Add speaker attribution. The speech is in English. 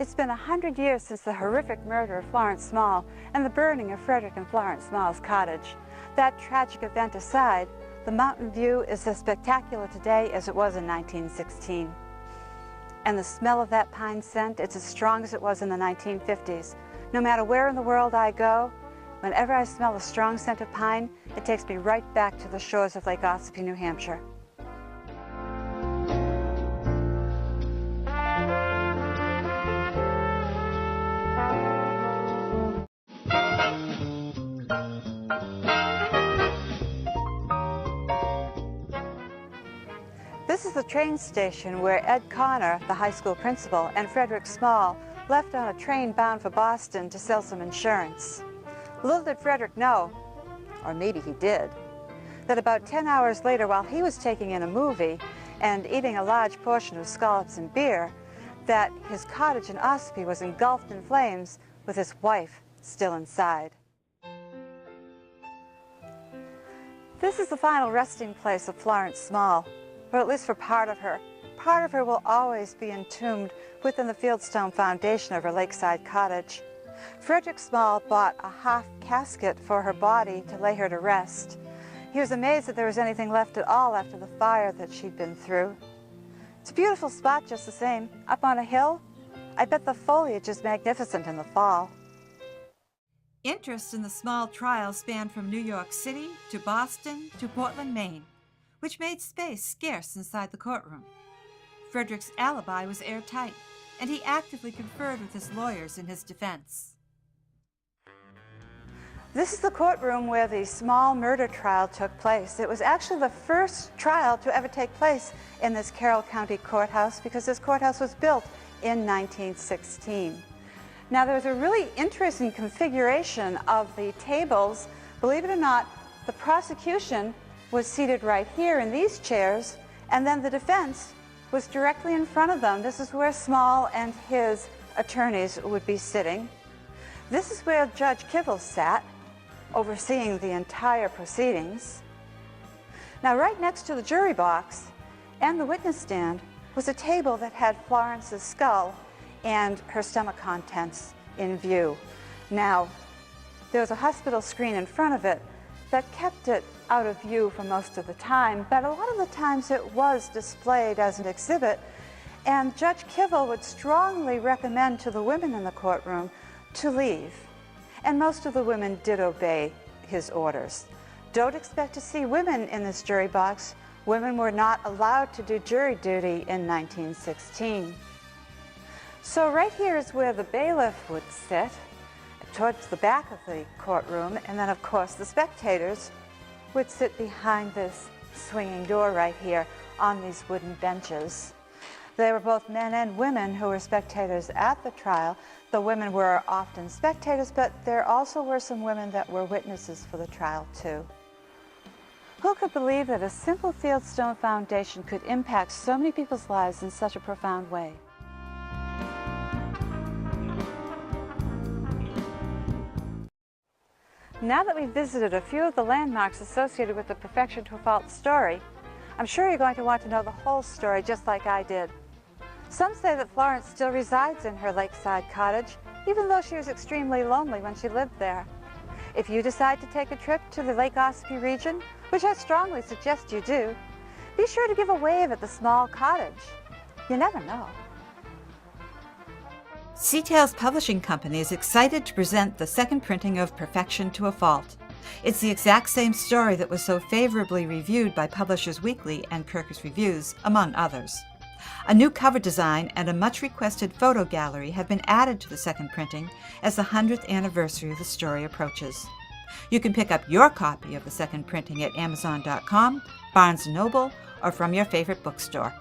Speaker 1: It's been 100 years since the horrific murder of Florence Small and the burning of Frederick and Florence Small's cottage. That tragic event aside, the mountain view is as spectacular today as it was in 1916. And the smell of that pine scent, it's as strong as it was in the 1950s. No matter where in the world I go, whenever I smell a strong scent of pine, it takes me right back to the shores of Lake Ossipee, New Hampshire. This is the train station where Ed Connor, the high school principal, and Frederick Small left on a train bound for Boston to sell some insurance. Little did Frederick know, or maybe he did, that about 10 hours later, while he was taking in a movie and eating a large portion of scallops and beer, that his cottage in Ossipee was engulfed in flames with his wife still inside. This is the final resting place of Florence Small, or at least for part of her. Part of her will always be entombed within the fieldstone foundation of her lakeside cottage. Frederick Small bought a half casket for her body to lay her to rest. He was amazed that there was anything left at all after the fire that she'd been through. It's a beautiful spot just the same, up on a hill. I bet the foliage is magnificent in the fall.
Speaker 2: Interest in the Small trial spanned from New York City to Boston to Portland, Maine, which made space scarce inside the courtroom. Frederick's alibi was airtight, and he actively conferred with his lawyers in his defense.
Speaker 1: This is the courtroom where the Small murder trial took place. It was actually the first trial to ever take place in this Carroll County courthouse because this courthouse was built in 1916. Now, there was a really interesting configuration of the tables. Believe it or not, the prosecution was seated right here in these chairs, and then the defense was directly in front of them. This is where Small and his attorneys would be sitting. This is where Judge Kivell sat, overseeing the entire proceedings. Now, right next to the jury box and the witness stand was a table that had Florence's skull and her stomach contents in view. Now, there was a hospital screen in front of it that kept it out of view for most of the time, but a lot of the times it was displayed as an exhibit, and Judge Kivell would strongly recommend to the women in the courtroom to leave. And most of the women did obey his orders. Don't expect to see women in this jury box. Women were not allowed to do jury duty in 1916. So right here is where the bailiff would sit, towards the back of the courtroom, and then of course the spectators would sit behind this swinging door right here on these wooden benches. They were both men and women who were spectators at the trial. The women were often spectators, but there also were some women that were witnesses for the trial too. Who could believe that a simple fieldstone foundation could impact so many people's lives in such a profound way? Now that we've visited a few of the landmarks associated with the Perfection to a Fault story, I'm sure you're going to want to know the whole story just like I did. Some say that Florence still resides in her lakeside cottage, even though she was extremely lonely when she lived there. If you decide to take a trip to the Lake Ossipee region, which I strongly suggest you do, be sure to give a wave at the Small cottage. You never know.
Speaker 2: Seatales Publishing Company is excited to present the second printing of Perfection to a Fault. It's the exact same story that was so favorably reviewed by Publishers Weekly and Kirkus Reviews, among others. A new cover design and a much-requested photo gallery have been added to the second printing as the 100th anniversary of the story approaches. You can pick up your copy of the second printing at Amazon.com, Barnes & Noble, or from your favorite bookstore.